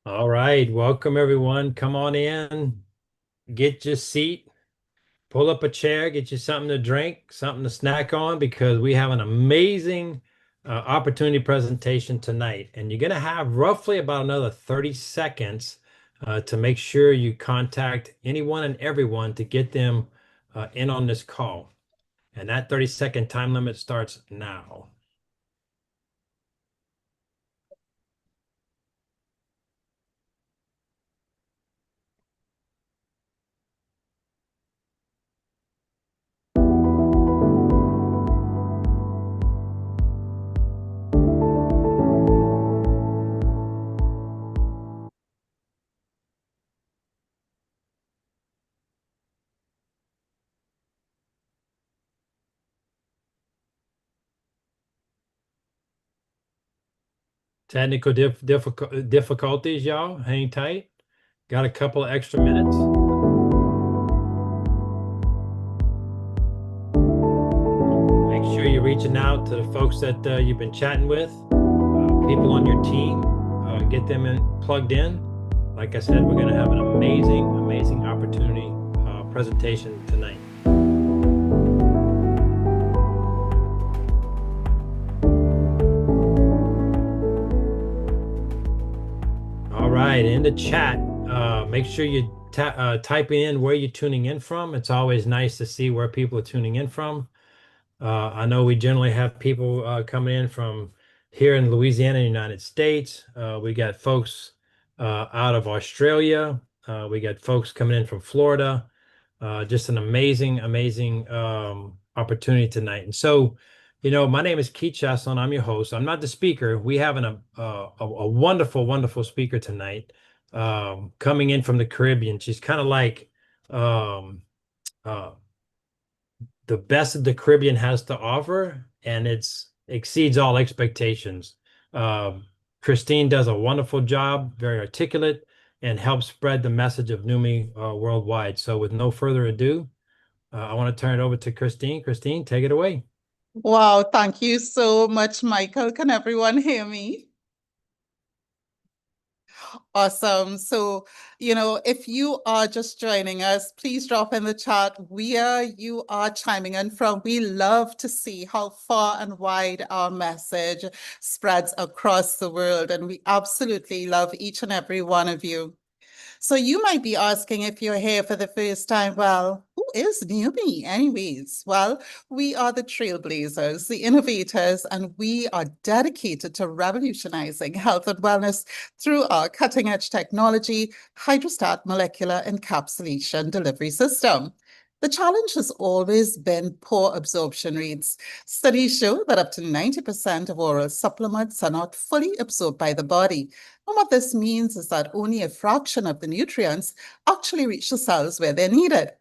All right, welcome everyone. Come on in, get your seat, pull up a chair, get you something to drink, something to snack on, because we have an amazing opportunity presentation tonight. And you're going to have roughly about another 30 seconds to make sure you contact anyone and everyone to get them in on this call. And that 30-second time limit starts now. Technical difficulties, y'all. Hang tight. Got a couple of extra minutes. Make sure you're reaching out to the folks that you've been chatting with, people on your team, get them plugged in. Like I said, we're going to have an amazing opportunity presentation tonight. All right, in the chat, make sure you type in where you're tuning in from. It's always nice to see where people are tuning in from. I know we generally have people coming in from here in Louisiana, United States. We got folks out of Australia. We got folks coming in from Florida. Just an amazing opportunity tonight. And so, my name is Keith Cheslin. I'm your host. I'm not the speaker. We have a wonderful speaker tonight coming in from the Caribbean. She's kind of like um, uh, the best that the Caribbean has to offer, and it's exceeds all expectations. Um, Christine does a wonderful job, very articulate, and helps spread the message of Neumi worldwide. So, with no further ado, I want to turn it over to Christine. Christine, take it away. Wow, thank you so much, Michael. Can everyone hear me? Awesome. So, if you are just joining us, please drop in the chat where you are chiming in from. We love to see how far and wide our message spreads across the world, and we absolutely love each and every one of you. So you might be asking, if you're here for the first time, well, who is Neumi anyways? Well, we are the trailblazers, the innovators, and we are dedicated to revolutionizing health and wellness through our cutting edge technology, hydrostat molecular encapsulation delivery system. The challenge has always been poor absorption rates. Studies show that up to 90% of oral supplements are not fully absorbed by the body. And what this means is that only a fraction of the nutrients actually reach the cells where they're needed.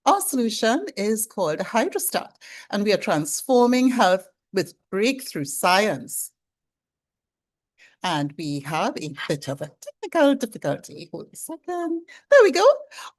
Our solution is called Hydrostat, and we are transforming health with breakthrough science. And we have a bit of a technical difficulty. Hold a second. There we go.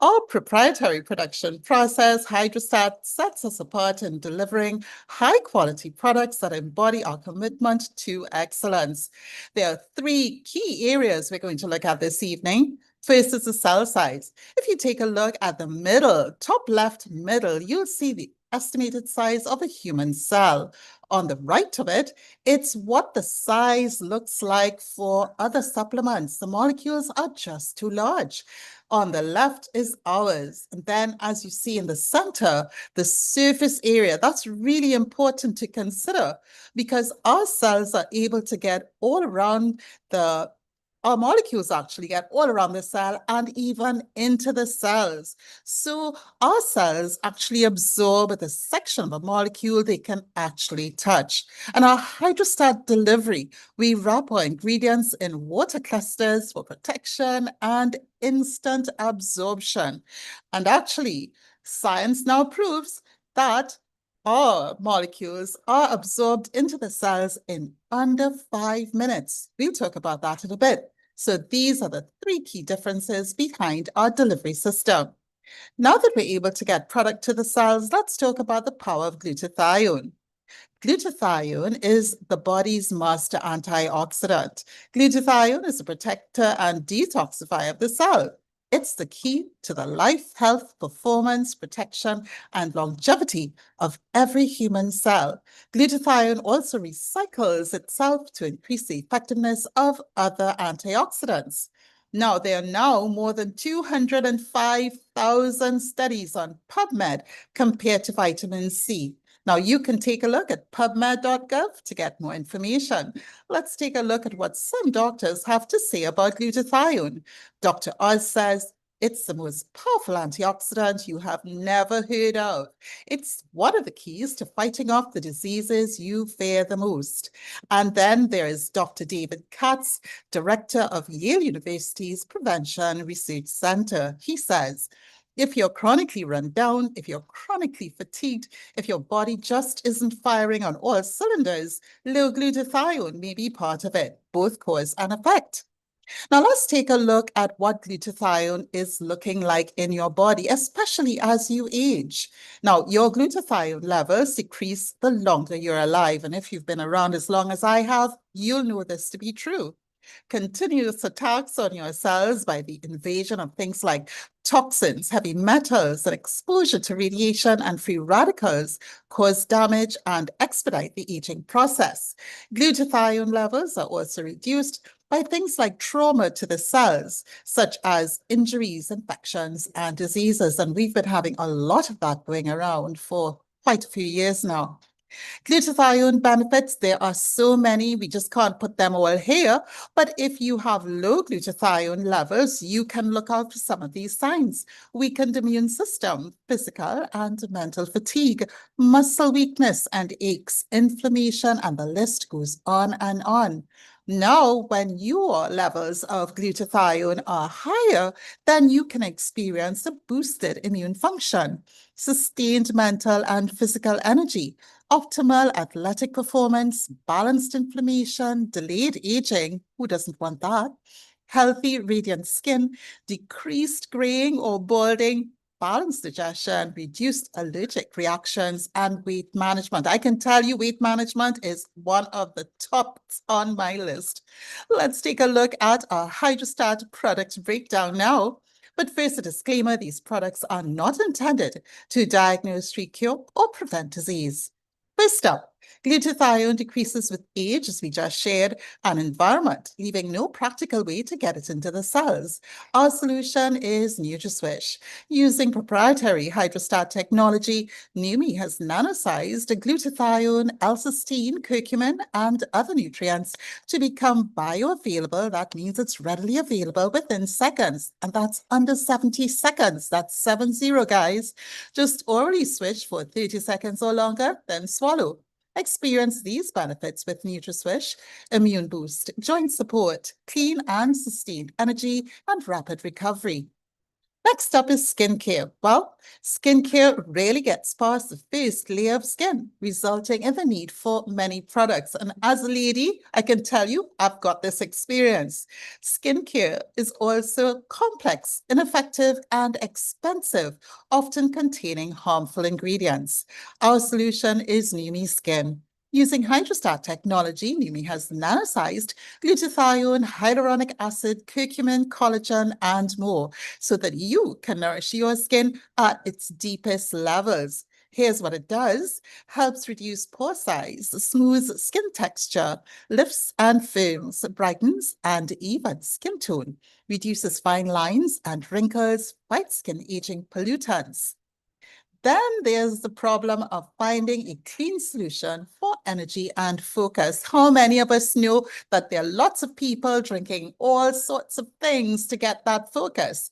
Our proprietary production process, Hydrostat, sets us apart in delivering high-quality products that embody our commitment to excellence. There are three key areas we're going to look at this evening. First is the cell size. If you take a look at the middle, top left middle, you'll see the estimated size of a human cell. On the right of it, it's what the size looks like for other supplements. The molecules are just too large. On the left is ours. And then, as you see in the center, the surface area, that's really important to consider, because our cells are able to get all around our molecules actually get all around the cell and even into the cells. So our cells actually absorb the section of a molecule they can actually touch. And our hydrostat delivery, we wrap our ingredients in water clusters for protection and instant absorption. And actually, science now proves that our molecules are absorbed into the cells in under 5 minutes. We'll talk about that in a bit. So these are the three key differences behind our delivery system. Now that we're able to get product to the cells, let's talk about the power of glutathione. Glutathione is the body's master antioxidant. Glutathione is a protector and detoxifier of the cell. It's the key to the life, health, performance, protection, and longevity of every human cell. Glutathione also recycles itself to increase the effectiveness of other antioxidants. Now, there are now more than 205,000 studies on PubMed compared to vitamin C. Now, you can take a look at pubmed.gov to get more information. Let's take a look at what some doctors have to say about glutathione. Dr. Oz says, it's the most powerful antioxidant you have never heard of. It's one of the keys to fighting off the diseases you fear the most. And then there is Dr. David Katz, director of Yale University's Prevention Research Center. He says, if you're chronically run down, if you're chronically fatigued, if your body just isn't firing on all cylinders, low glutathione may be part of it, both cause and effect. Now let's take a look at what glutathione is looking like in your body, especially as you age. Now, your glutathione levels decrease the longer you're alive. And if you've been around as long as I have, you'll know this to be true. Continuous attacks on your cells by the invasion of things like toxins, heavy metals, and exposure to radiation and free radicals cause damage and expedite the aging process. Glutathione levels are also reduced by things like trauma to the cells, such as injuries, infections, and diseases. And we've been having a lot of that going around for quite a few years now. Glutathione benefits, there are so many, we just can't put them all here. But if you have low glutathione levels, you can look out for some of these signs. Weakened immune system, physical and mental fatigue, muscle weakness and aches, inflammation, and the list goes on and on. Now, when your levels of glutathione are higher, then you can experience a boosted immune function, sustained mental and physical energy, optimal athletic performance, balanced inflammation, delayed aging. Who doesn't want that? Healthy, radiant skin, decreased graying or balding, balanced digestion, reduced allergic reactions, and weight management. I can tell you weight management is one of the tops on my list. Let's take a look at our Hydrostat product breakdown now. But first, a disclaimer, these products are not intended to diagnose, treat, cure, or prevent disease. First up, glutathione decreases with age, as we just shared, and environment, leaving no practical way to get it into the cells. Our solution is NutraSwish. Using proprietary hydrostat technology, Neumi has nanosized glutathione, L-cysteine, curcumin, and other nutrients to become bioavailable. That means it's readily available within seconds, and that's under 70 seconds. That's 70, guys. Just orally switch for 30 seconds or longer, then swallow. Experience these benefits with NutraSwish: immune boost, joint support, clean and sustained energy, and rapid recovery. Next up is skincare. Well, skincare rarely gets past the first layer of skin, resulting in the need for many products. And as a lady, I can tell you, I've got this experience. Skincare is also complex, ineffective, and expensive, often containing harmful ingredients. Our solution is Neumi Skin. Using hydrostat technology, Neumi has nanosized glutathione, hyaluronic acid, curcumin, collagen, and more, so that you can nourish your skin at its deepest levels. Here's what it does: helps reduce pore size, smooths skin texture, lifts and firms, brightens and evens skin tone, reduces fine lines and wrinkles, fights skin aging pollutants. Then there's the problem of finding a clean solution for energy and focus. How many of us know that there are lots of people drinking all sorts of things to get that focus?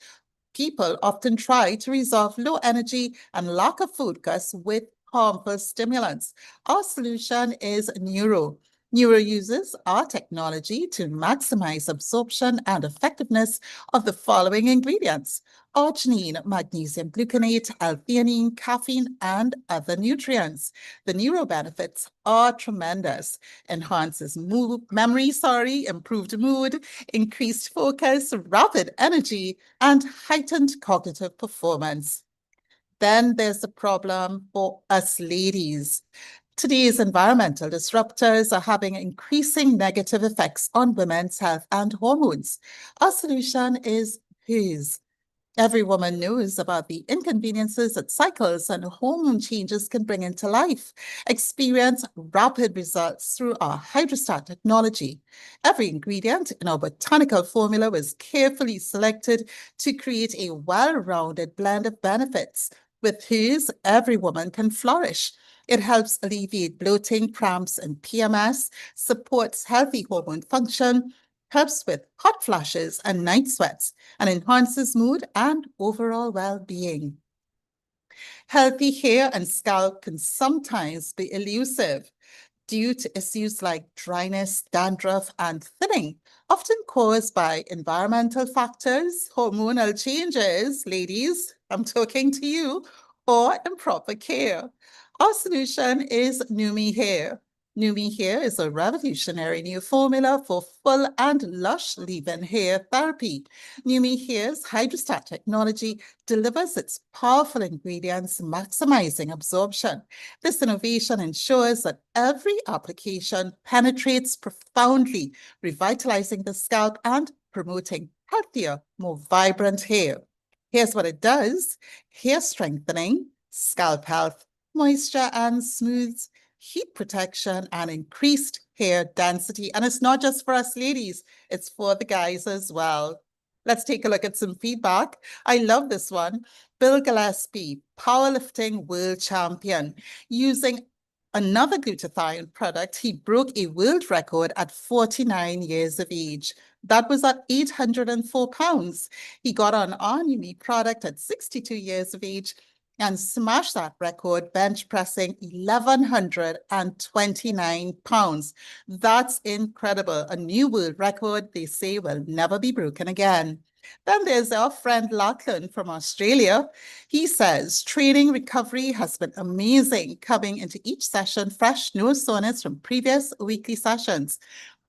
People often try to resolve low energy and lack of focus with harmful stimulants. Our solution is Neuro. Neuro uses our technology to maximize absorption and effectiveness of the following ingredients: arginine, magnesium gluconate, L-theanine, caffeine, and other nutrients. The neuro benefits are tremendous. Enhances memory, improved mood, increased focus, rapid energy, and heightened cognitive performance. Then there's the problem for us ladies. Today's environmental disruptors are having increasing negative effects on women's health and hormones. Our solution is hers. Every woman knows about the inconveniences that cycles and hormone changes can bring into life. Experience rapid results through our hydrostat technology. Every ingredient in our botanical formula was carefully selected to create a well-rounded blend of benefits. With hers, every woman can flourish. It helps alleviate bloating, cramps, and PMS, supports healthy hormone function, helps with hot flashes and night sweats, and enhances mood and overall well-being. Healthy hair and scalp can sometimes be elusive due to issues like dryness, dandruff, and thinning, often caused by environmental factors, hormonal changes, ladies, I'm talking to you, or improper care. Our solution is Neumi Hair. Neumi Hair is a revolutionary new formula for full and lush leave-in hair therapy. Neumi Hair's hydrostat technology delivers its powerful ingredients, maximizing absorption. This innovation ensures that every application penetrates profoundly, revitalizing the scalp and promoting healthier, more vibrant hair. Here's what it does: hair strengthening, scalp health, moisture and smooths, heat protection, and increased hair density. And it's not just for us ladies, it's for the guys as well. Let's take a look at some feedback. I love this one. Bill Gillespie, powerlifting world champion, using another glutathione product, he broke a world record at 49 years of age. That was at 804 pounds. He got on our Neumi product at 62 years of age and smashed that record, bench pressing 1,129 pounds. That's incredible. A new world record, they say, will never be broken again. Then there's our friend Lachlan from Australia. He says, training recovery has been amazing, coming into each session fresh, no soreness from previous weekly sessions.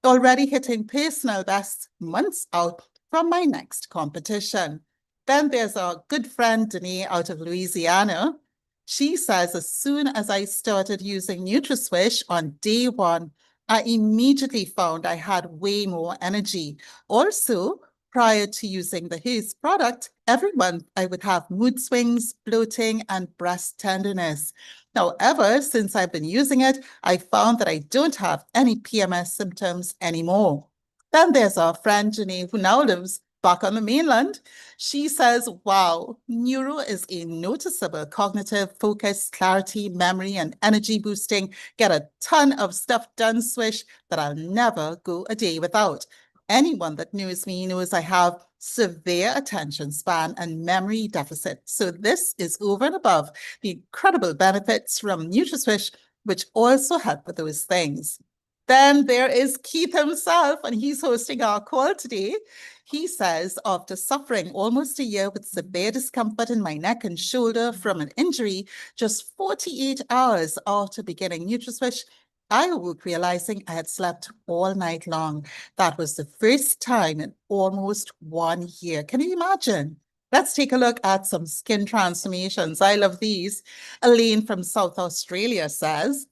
Already hitting personal bests months out from my next competition. Then there's our good friend Danae out of Louisiana. She says, as soon as I started using NutraSwish on day one, I immediately found I had way more energy. Also, prior to using the Haze product, every month I would have mood swings, bloating, and breast tenderness. However, since I've been using it, I found that I don't have any PMS symptoms anymore. Then there's our friend Janae, who now lives back on the mainland. She says, wow, neuro is a noticeable cognitive focus, clarity, memory, and energy boosting. Get a ton of stuff done, Swish, that I'll never go a day without. Anyone that knows me knows I have severe attention span and memory deficit. So this is over and above the incredible benefits from NutraSwish, which also help with those things. Then there is Keith himself, and he's hosting our call today. He says, after suffering almost a year with severe discomfort in my neck and shoulder from an injury, just 48 hours after beginning NutraSwish, I awoke realizing I had slept all night long. That was the first time in almost 1 year. Can you imagine? Let's take a look at some skin transformations. I love these. Elaine from South Australia says,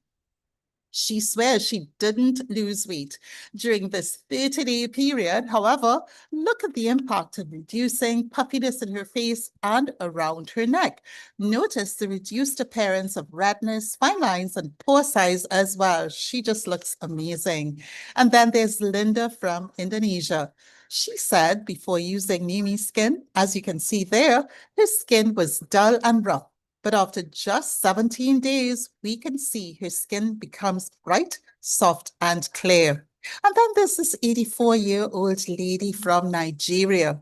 she swears she didn't lose weight during this 30-day period. However, look at the impact of reducing puffiness in her face and around her neck. Notice the reduced appearance of redness, fine lines, and pore size as well. She just looks amazing. And then there's Linda from Indonesia. She said before using Neumi Skin, as you can see there, her skin was dull and rough. But after just 17 days, we can see her skin becomes bright, soft, and clear. And then there's this 84-year-old lady from Nigeria.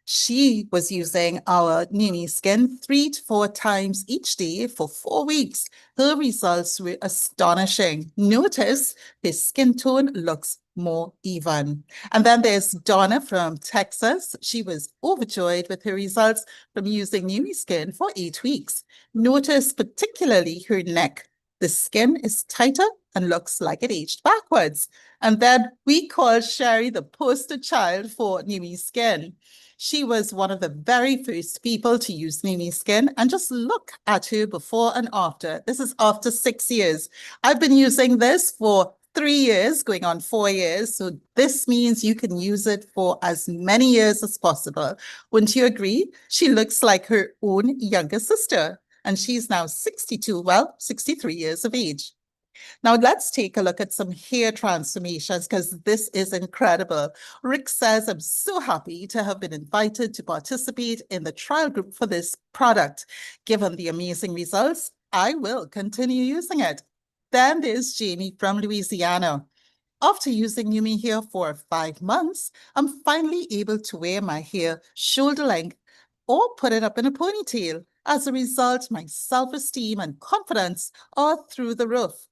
She was using our Neumi Skin 3 to 4 times each day for 4 weeks. Her results were astonishing. Notice her skin tone looks more even. And then there's Donna from Texas. She was overjoyed with her results from using Neumi Skin for 8 weeks. Notice particularly her neck. The skin is tighter and looks like it aged backwards. And then we call Sherry the poster child for Neumi Skin. She was one of the very first people to use Neumi Skin, and just look at her before and after. This is after 6 years. I've been using this for 3 years, going on 4 years. So this means you can use it for as many years as possible. Wouldn't you agree? She looks like her own younger sister, and she's now 62, well, 63 years of age. Now let's take a look at some hair transformations because this is incredible. Rick says, I'm so happy to have been invited to participate in the trial group for this product. Given the amazing results, I will continue using it. Then there's Jamie from Louisiana. After using Neumi hair for 5 months, I'm finally able to wear my hair shoulder length or put it up in a ponytail. As a result, my self-esteem and confidence are through the roof.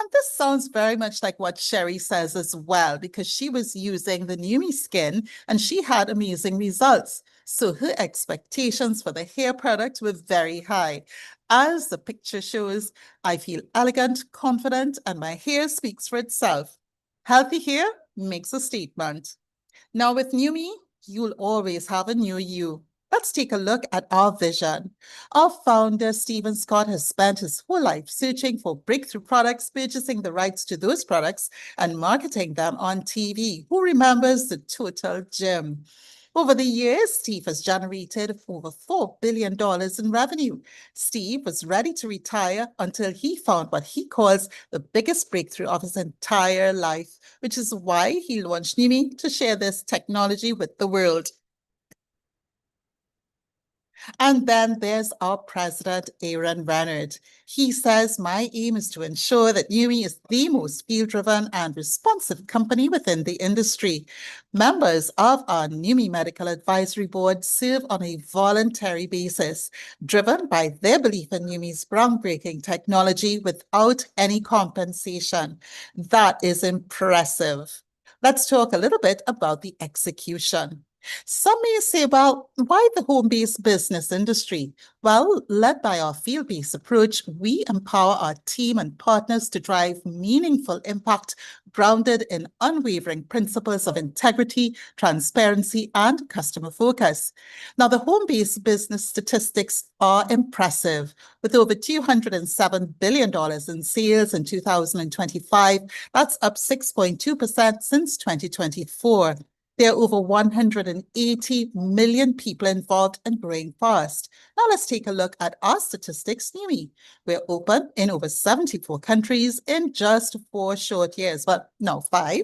And this sounds very much like what Sherry says as well, because she was using the Neumi Skin and she had amazing results. So her expectations for the hair product were very high. As the picture shows, I feel elegant, confident, and my hair speaks for itself. Healthy hair makes a statement. Now with Neumi, you'll always have a new you. Let's take a look at our vision. Our founder, Stephen Scott, has spent his whole life searching for breakthrough products, purchasing the rights to those products, and marketing them on TV. Who remembers the total gem? Over the years, Steve has generated over $4 billion in revenue. Steve was ready to retire until he found what he calls the biggest breakthrough of his entire life, which is why he launched Neumi to share this technology with the world. And then there's our president, Aaron Renard. He says, my aim is to ensure that Neumi is the most field-driven and responsive company within the industry. Members of our Neumi Medical Advisory Board serve on a voluntary basis, driven by their belief in Neumi's groundbreaking technology without any compensation. That is impressive. Let's talk a little bit about the execution. Some may say, well, why the home-based business industry? Well, led by our field-based approach, we empower our team and partners to drive meaningful impact grounded in unwavering principles of integrity, transparency, and customer focus. Now, the home-based business statistics are impressive. With over $207 billion in sales in 2025, that's up 6.2% since 2024. There are over 180 million people involved and growing fast. Now let's take a look at our statistics, Neumi. We're open in over 74 countries in just 4 short years, but no, 5,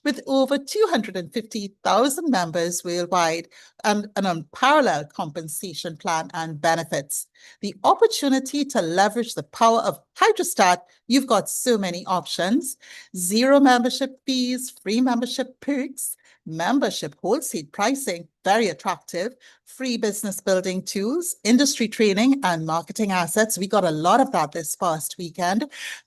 with over 250,000 members worldwide and an unparalleled compensation plan and benefits. The opportunity to leverage the power of Hydrostat, you've got so many options: 0 membership fees, free membership perks, membership wholesale pricing, very attractive, free business building tools, industry training, and marketing assets. We got a lot of that this past weekend.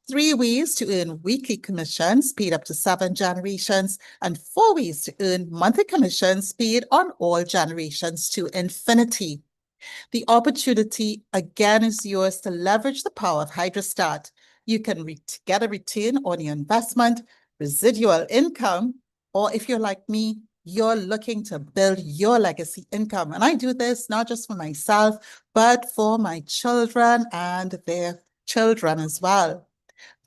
3 ways to earn weekly commissions paid up to 7 generations, and 4 ways to earn monthly commissions paid on all generations to infinity. The opportunity, again, is yours to leverage the power of Hydrostat. You can get a return on your investment, residual income, or if you're like me, you're looking to build your legacy income. And I do this not just for myself, but for my children and their children as well.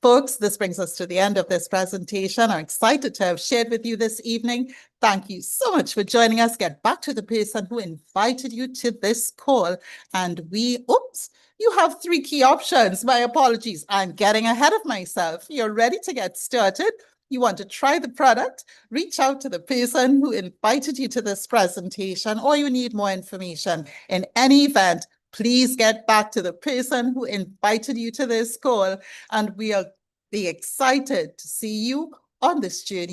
Folks, this brings us to the end of this presentation. I'm excited to have shared with you this evening. Thank you so much for joining us. Get back to the person who invited you to this call. And you have 3 key options. My apologies. I'm getting ahead of myself. You're ready to get started. You want to try the product, reach out to the person who invited you to this presentation, or you need more information. In any event, please get back to the person who invited you to this call, and we'll be excited to see you on this journey.